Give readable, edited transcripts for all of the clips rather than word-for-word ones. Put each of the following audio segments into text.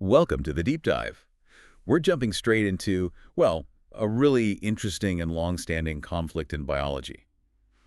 Welcome to the deep dive. We're jumping straight into, well, a really interesting and long-standing conflict in biology.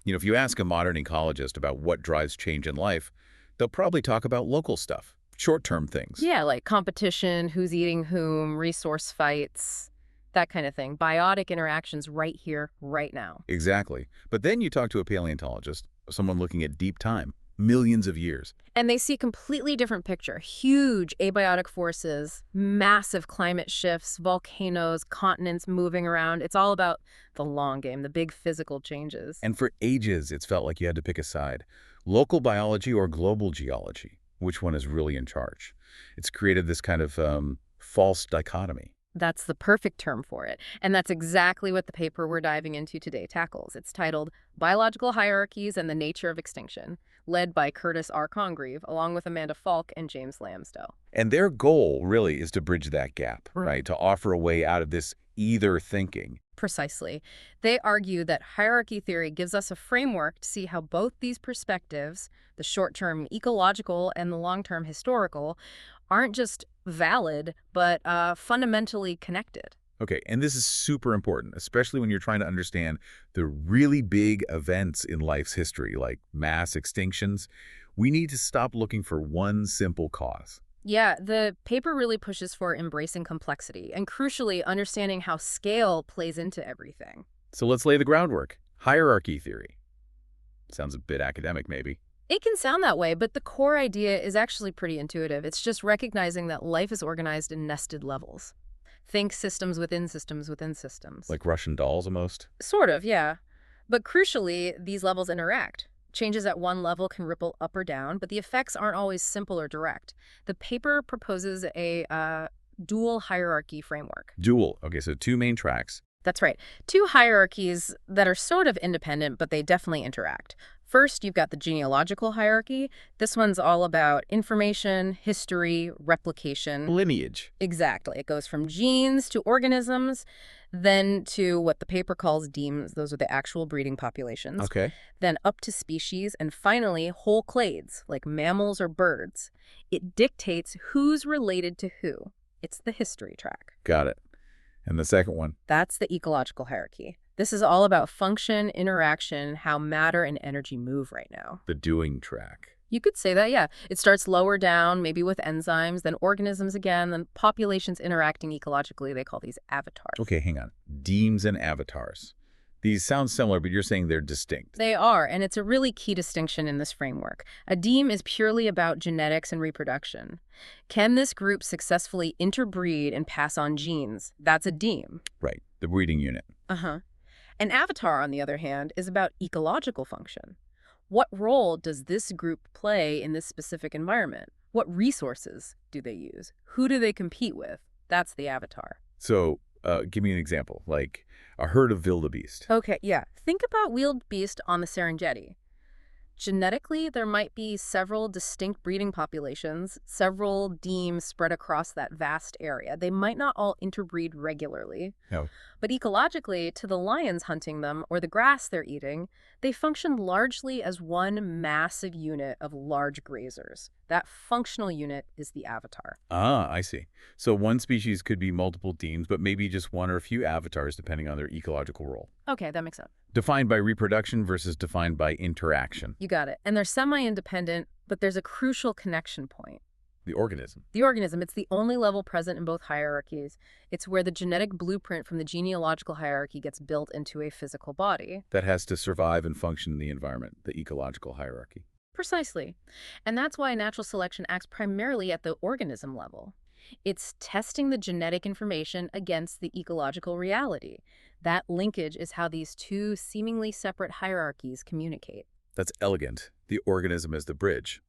If you ask a modern ecologist about what drives change in life, they'll probably talk about local stuff, short-term things. Yeah, like competition, who's eating whom, resource fights, that kind of thing. Biotic interactions right here, right now. Exactly. But then you talk to a paleontologist, someone looking at deep time, millions of years. And they see a completely different picture. Huge abiotic forces, massive climate shifts, volcanoes, continents moving around. It's all about the long game, the big physical changes. And for ages, it's felt like you had to pick a side. Local biology or global geology? Which one is really in charge? It's created this kind of false dichotomy. That's the perfect term for it. And that's exactly what the paper we're diving into today tackles. It's titled Biological Hierarchies and the Nature of Extinction, led by Curtis R. Congreve, along with Amanda Falk and James Lamsdell. And their goal really is to bridge that gap, right? To offer a way out of this either thinking. Precisely. They argue that hierarchy theory gives us a framework to see how both these perspectives, the short-term ecological and the long-term historical, aren't just valid, but fundamentally connected. Okay, and this is super important, especially when you're trying to understand the really big events in life's history, like mass extinctions. We need to stop looking for one simple cause. Yeah, the paper really pushes for embracing complexity and, crucially, understanding how scale plays into everything. So let's lay the groundwork. Hierarchy theory. Sounds a bit academic, maybe. It can sound that way, but the core idea is actually pretty intuitive. It's just recognizing that life is organized in nested levels. Think systems within systems within systems. Like Russian dolls, almost? Sort of, yeah. But crucially, these levels interact. Changes at one level can ripple up or down, but the effects aren't always simple or direct. The paper proposes a dual hierarchy framework. Dual. Okay, so two main tracks. That's right. Two hierarchies that are sort of independent, but they definitely interact. First, you've got the genealogical hierarchy. This one's all about information, history, replication. Lineage. Exactly. It goes from genes to organisms, then to what the paper calls demes. Those are the actual breeding populations. Okay. Then up to species, and finally whole clades, like mammals or birds. It dictates who's related to who. It's the history track. Got it. And the second one? That's the ecological hierarchy. This is all about function, interaction, how matter and energy move right now. The doing track. You could say that, yeah. It starts lower down, maybe with enzymes, then organisms again, then populations interacting ecologically. They call these avatars. Okay, hang on. Demes and avatars. These sound similar, but you're saying they're distinct. They are, and it's a really key distinction in this framework. A deme is purely about genetics and reproduction. Can this group successfully interbreed and pass on genes? That's a deme. Right, the breeding unit. Uh-huh. An avatar, on the other hand, is about ecological function. What role does this group play in this specific environment? What resources do they use? Who do they compete with? That's the avatar. So, give me an example, like a herd of wildebeest. Okay, yeah. Think about wildebeest on the Serengeti. Genetically, there might be several distinct breeding populations, several demes spread across that vast area. They might not all interbreed regularly. No. But ecologically, to the lions hunting them or the grass they're eating, they function largely as one massive unit of large grazers. That functional unit is the avatar. Ah, I see. So one species could be multiple demes, but maybe just one or a few avatars depending on their ecological role. Okay, that makes sense. Defined by reproduction versus defined by interaction. You got it. And they're semi-independent, but there's a crucial connection point. The organism. The organism, it's the only level present in both hierarchies. It's where the genetic blueprint from the genealogical hierarchy gets built into a physical body. That has to survive and function in the environment, the ecological hierarchy. Precisely. And that's why natural selection acts primarily at the organism level. It's testing the genetic information against the ecological reality. That linkage is how these two seemingly separate hierarchies communicate. That's elegant. The organism as the bridge.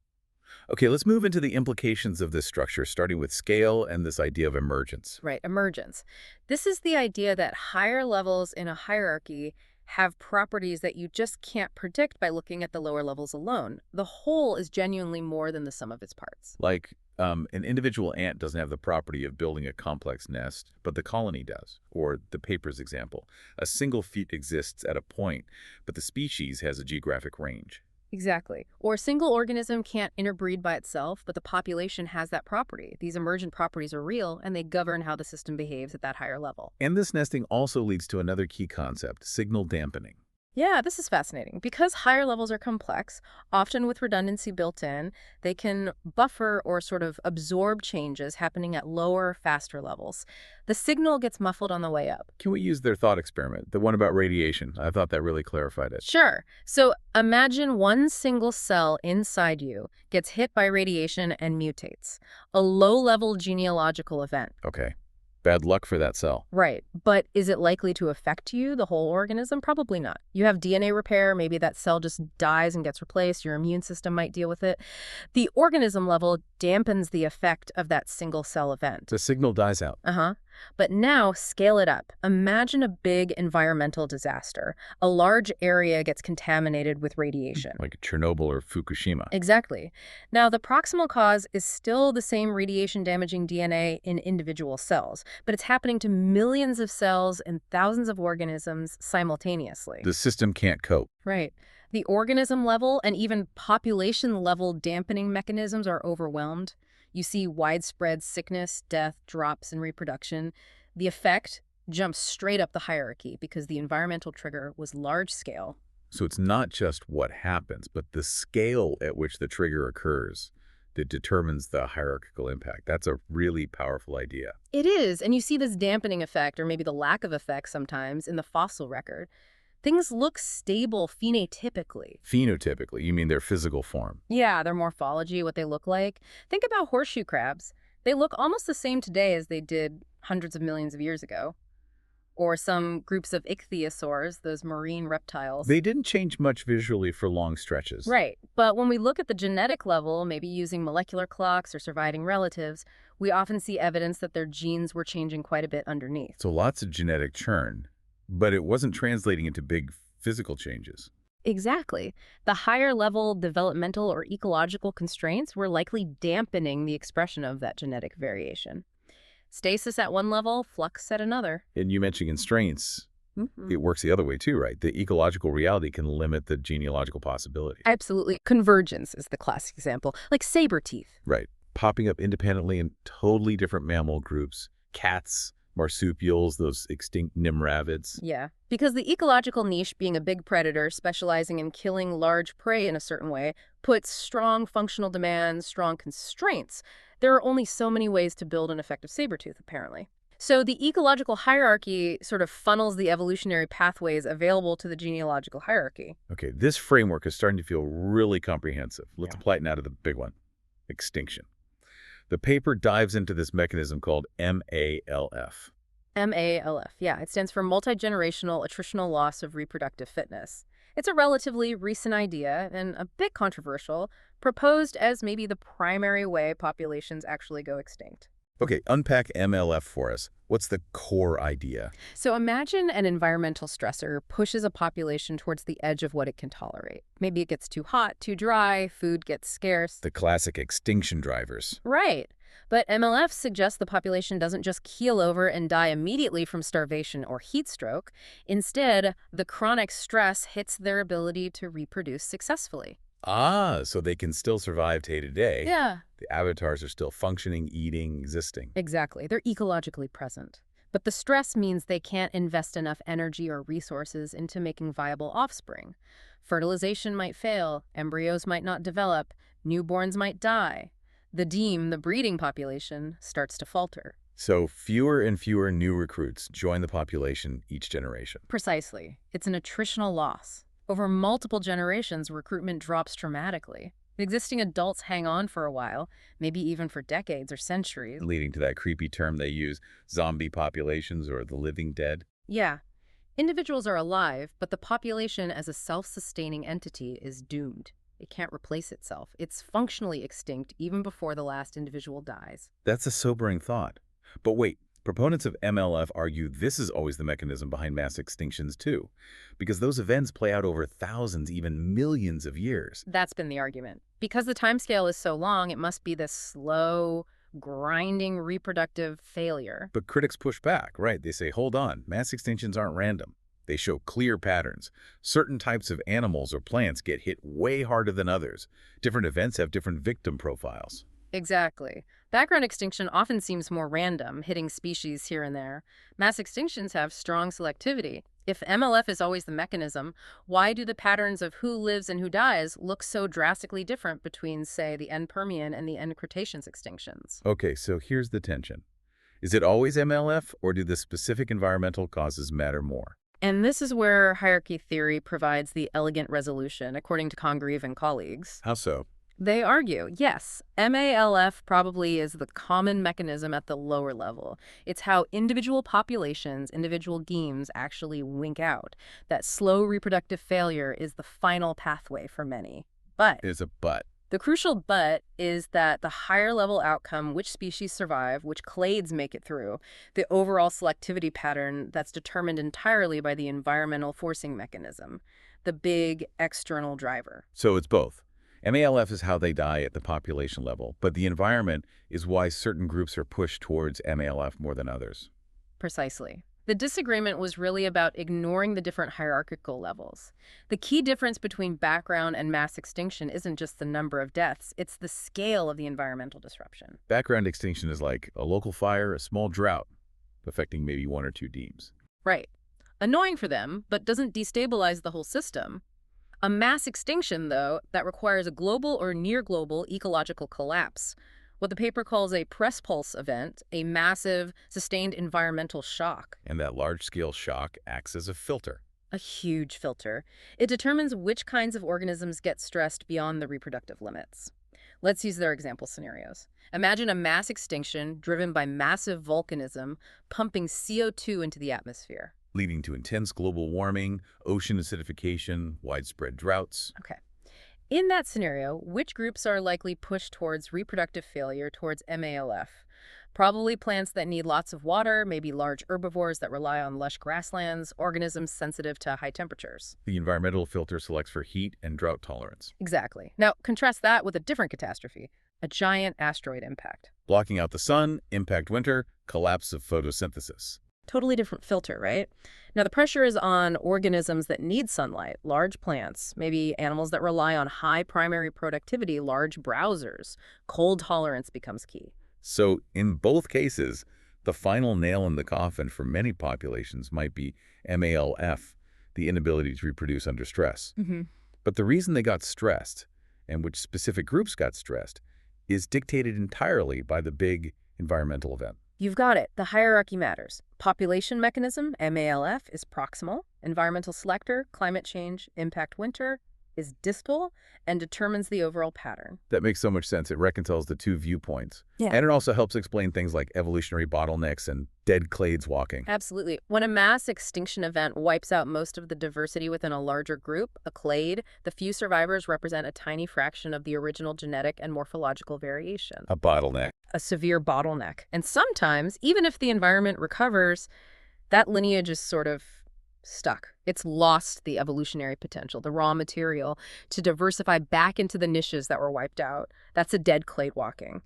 Okay, let's move into the implications of this structure, starting with scale and this idea of emergence. Right, emergence. This is the idea that higher levels in a hierarchy have properties that you just can't predict by looking at the lower levels alone. The whole is genuinely more than the sum of its parts. Like, an individual ant doesn't have the property of building a complex nest, but the colony does. Or the paper's example. A single feat exists at a point, but the species has a geographic range. Exactly. Or a single organism can't interbreed by itself, but the population has that property. These emergent properties are real, and they govern how the system behaves at that higher level. And this nesting also leads to another key concept, signal dampening. Yeah, this is fascinating. Because higher levels are complex, often with redundancy built in, they can buffer or sort of absorb changes happening at lower, faster levels. The signal gets muffled on the way up. Can we use their thought experiment, the one about radiation? I thought that really clarified it. Sure. So imagine one single cell inside you gets hit by radiation and mutates. A low-level genealogical event. Okay. Bad luck for that cell. Right. But is it likely to affect you, the whole organism? Probably not. You have DNA repair, maybe that cell just dies and gets replaced, your immune system might deal with it. The organism level dampens the effect of that single cell event. The signal dies out. But now scale it up. Imagine a big environmental disaster. A large area gets contaminated with radiation. Like Chernobyl or Fukushima. Exactly. Now, the proximal cause is still the same radiation-damaging DNA in individual cells, but it's happening to millions of cells and thousands of organisms simultaneously. The system can't cope. Right. The organism level and even population level dampening mechanisms are overwhelmed. You see widespread sickness, death, drops in reproduction. The effect jumps straight up the hierarchy because the environmental trigger was large scale. So it's not just what happens, but the scale at which the trigger occurs that determines the hierarchical impact. That's a really powerful idea. It is, and you see this dampening effect, or maybe the lack of effect sometimes, in the fossil record. Things look stable phenotypically. Phenotypically, you mean their physical form? Yeah, their morphology, what they look like. Think about horseshoe crabs. They look almost the same today as they did hundreds of millions of years ago. Or some groups of ichthyosaurs, those marine reptiles. They didn't change much visually for long stretches. Right. But when we look at the genetic level, maybe using molecular clocks or surviving relatives, we often see evidence that their genes were changing quite a bit underneath. So lots of genetic churn, but it wasn't translating into big physical changes. Exactly. The higher level developmental or ecological constraints were likely dampening the expression of that genetic variation. Stasis at one level, flux at another. And you mentioned constraints. It works the other way too, right? The ecological reality can limit the genealogical possibility. Absolutely. Convergence is the classic example, like saber teeth. Right. Popping up independently in totally different mammal groups. Cats, marsupials, those extinct nimravids. Yeah, because the ecological niche, being a big predator specializing in killing large prey in a certain way, puts strong functional demands, strong constraints. There are only so many ways to build an effective saber-tooth, apparently. So the ecological hierarchy sort of funnels the evolutionary pathways available to the genealogical hierarchy. Okay, this framework is starting to feel really comprehensive. Let's apply it now to the big one, extinction. The paper dives into this mechanism called MALF. MALF, yeah, it stands for multi-generational attritional loss of reproductive fitness. It's a relatively recent idea and a bit controversial, proposed as maybe the primary way populations actually go extinct. Okay, unpack MLF for us. What's the core idea? So imagine an environmental stressor pushes a population towards the edge of what it can tolerate. Maybe it gets too hot, too dry, food gets scarce. The classic extinction drivers. Right. But MLF suggests the population doesn't just keel over and die immediately from starvation or heat stroke. Instead, the chronic stress hits their ability to reproduce successfully. Ah, so they can still survive day to day. Yeah. The avatars are still functioning, eating, existing. Exactly. They're ecologically present. But the stress means they can't invest enough energy or resources into making viable offspring. Fertilization might fail, embryos might not develop, newborns might die. The breeding population, starts to falter. So fewer and fewer new recruits join the population each generation. Precisely. It's an attritional loss. Over multiple generations, recruitment drops dramatically. Existing adults hang on for a while, maybe even for decades or centuries. Leading to that creepy term they use, zombie populations or the living dead. Yeah. Individuals are alive, but the population as a self-sustaining entity is doomed. It can't replace itself. It's functionally extinct even before the last individual dies. That's a sobering thought. But wait, proponents of MLF argue this is always the mechanism behind mass extinctions too, because those events play out over thousands, even millions of years. That's been the argument. Because the timescale is so long, it must be this slow, grinding reproductive failure. But critics push back, right? They say, hold on, mass extinctions aren't random. They show clear patterns. Certain types of animals or plants get hit way harder than others. Different events have different victim profiles. Exactly. Background extinction often seems more random, hitting species here and there. Mass extinctions have strong selectivity. If MLF is always the mechanism, why do the patterns of who lives and who dies look so drastically different between, say, the end Permian and the end Cretaceous extinctions? Okay, so here's the tension. Is it always MLF, or do the specific environmental causes matter more? And this is where hierarchy theory provides the elegant resolution, according to Congreve and colleagues. How so? They argue, yes, MALF probably is the common mechanism at the lower level. It's how individual populations, individual games actually wink out. That slow reproductive failure is the final pathway for many. But There's a but. the crucial but is that the higher level outcome, which species survive, which clades make it through, the overall selectivity pattern that's determined entirely by the environmental forcing mechanism, the big external driver. So it's both. MALF is how they die at the population level, but the environment is why certain groups are pushed towards MALF more than others. Precisely. The disagreement was really about ignoring the different hierarchical levels. The key difference between background and mass extinction isn't just the number of deaths, it's the scale of the environmental disruption. Background extinction is like a local fire, a small drought, affecting maybe one or two demes. Right. Annoying for them, but doesn't destabilize the whole system. A mass extinction, though, that requires a global or near-global ecological collapse. What the paper calls a press pulse event, a massive, sustained environmental shock. And that large-scale shock acts as a filter. A huge filter. It determines which kinds of organisms get stressed beyond the reproductive limits. Let's use their example scenarios. Imagine a mass extinction driven by massive volcanism pumping CO2 into the atmosphere. Leading to intense global warming, ocean acidification, widespread droughts. Okay. In that scenario, which groups are likely pushed towards reproductive failure towards MALF? Probably plants that need lots of water, maybe large herbivores that rely on lush grasslands, organisms sensitive to high temperatures. The environmental filter selects for heat and drought tolerance. Exactly. Now, contrast that with a different catastrophe, a giant asteroid impact. Blocking out the sun, impact winter, collapse of photosynthesis. Totally different filter, right? Now, the pressure is on organisms that need sunlight, large plants, maybe animals that rely on high primary productivity, large browsers. Cold tolerance becomes key. So in both cases, the final nail in the coffin for many populations might be MALF, the inability to reproduce under stress. But the reason they got stressed, and which specific groups got stressed, is dictated entirely by the big environmental event. You've got it. The hierarchy matters. Population mechanism, MALF, is proximal. Environmental selector, climate change, impact winter, is distal and determines the overall pattern. That makes so much sense. It reconciles the two viewpoints. Yeah. And it also helps explain things like evolutionary bottlenecks and dead clades walking. Absolutely. When a mass extinction event wipes out most of the diversity within a larger group, a clade, the few survivors represent a tiny fraction of the original genetic and morphological variation. A bottleneck. A severe bottleneck. And sometimes, even if the environment recovers, that lineage is sort of stuck. It's lost the evolutionary potential, the raw material, to diversify back into the niches that were wiped out. That's a dead clade walking.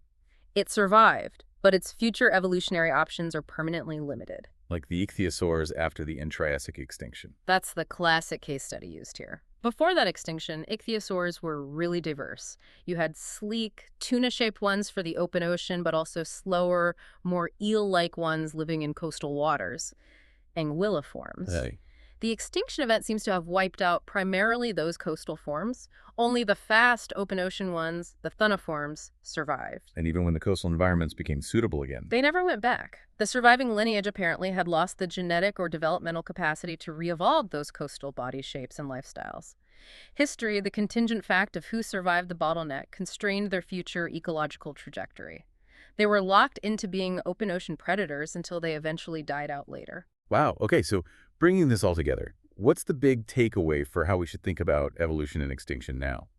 It survived, but its future evolutionary options are permanently limited. Like the ichthyosaurs after the Triassic extinction. That's the classic case study used here. Before that extinction, ichthyosaurs were really diverse. You had sleek, tuna-shaped ones for the open ocean, but also slower, more eel-like ones living in coastal waters. Anguilliforms. Hey. The extinction event seems to have wiped out primarily those coastal forms. Only the fast open ocean ones, the thunniforms, survived. And even when the coastal environments became suitable again. They never went back. The surviving lineage apparently had lost the genetic or developmental capacity to re-evolve those coastal body shapes and lifestyles. History, the contingent fact of who survived the bottleneck, constrained their future ecological trajectory. They were locked into being open ocean predators until they eventually died out later. Wow. Okay, so bringing this all together, what's the big takeaway for how we should think about evolution and extinction now?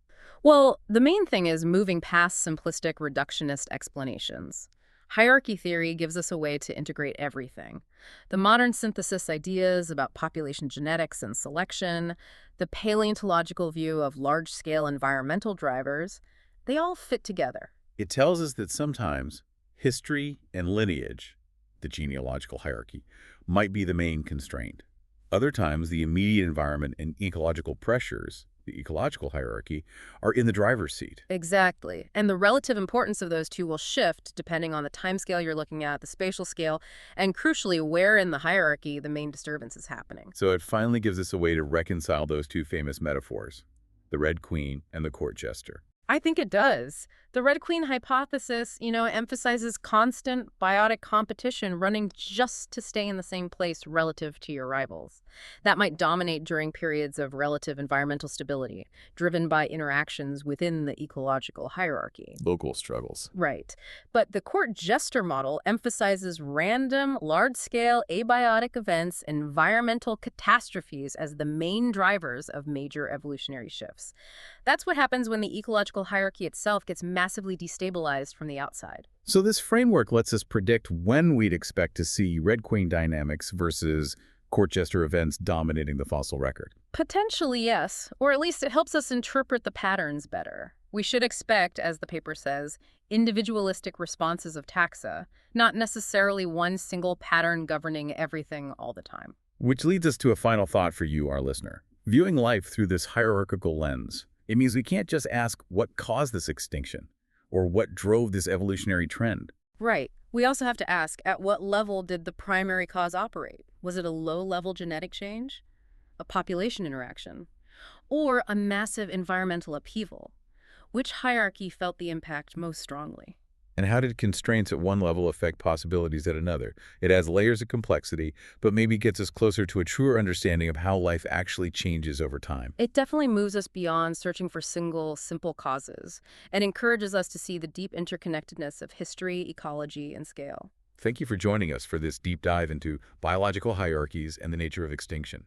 Well, the main thing is moving past simplistic reductionist explanations. Hierarchy theory gives us a way to integrate everything. The modern synthesis ideas about population genetics and selection, the paleontological view of large-scale environmental drivers, they all fit together. It tells us that sometimes history and lineage, the genealogical hierarchy, might be the main constraint. Other times, the immediate environment and ecological pressures, the ecological hierarchy, are in the driver's seat. Exactly. And the relative importance of those two will shift depending on the time scale you're looking at, the spatial scale, and crucially, where in the hierarchy the main disturbance is happening. So it finally gives us a way to reconcile those two famous metaphors, the Red Queen and the court jester. I think it does. The Red Queen hypothesis, emphasizes constant biotic competition running just to stay in the same place relative to your rivals. That might dominate during periods of relative environmental stability, driven by interactions within the ecological hierarchy. Local struggles. Right. But the court jester model emphasizes random, large-scale, abiotic events, environmental catastrophes as the main drivers of major evolutionary shifts. That's what happens when the ecological hierarchy itself gets massively destabilized from the outside. So this framework lets us predict when we'd expect to see Red Queen dynamics versus court jester events dominating the fossil record. Potentially, yes. Or at least it helps us interpret the patterns better. We should expect, as the paper says, individualistic responses of taxa, not necessarily one single pattern governing everything all the time. Which leads us to a final thought for you, our listener. Viewing life through this hierarchical lens, it means we can't just ask what caused this extinction or what drove this evolutionary trend. Right. We also have to ask, at what level did the primary cause operate? Was it a low-level genetic change, a population interaction, or a massive environmental upheaval? Which hierarchy felt the impact most strongly? And how did constraints at one level affect possibilities at another? It adds layers of complexity, but maybe gets us closer to a truer understanding of how life actually changes over time. It definitely moves us beyond searching for single, simple causes and encourages us to see the deep interconnectedness of history, ecology, and scale. Thank you for joining us for this deep dive into biological hierarchies and the nature of extinction.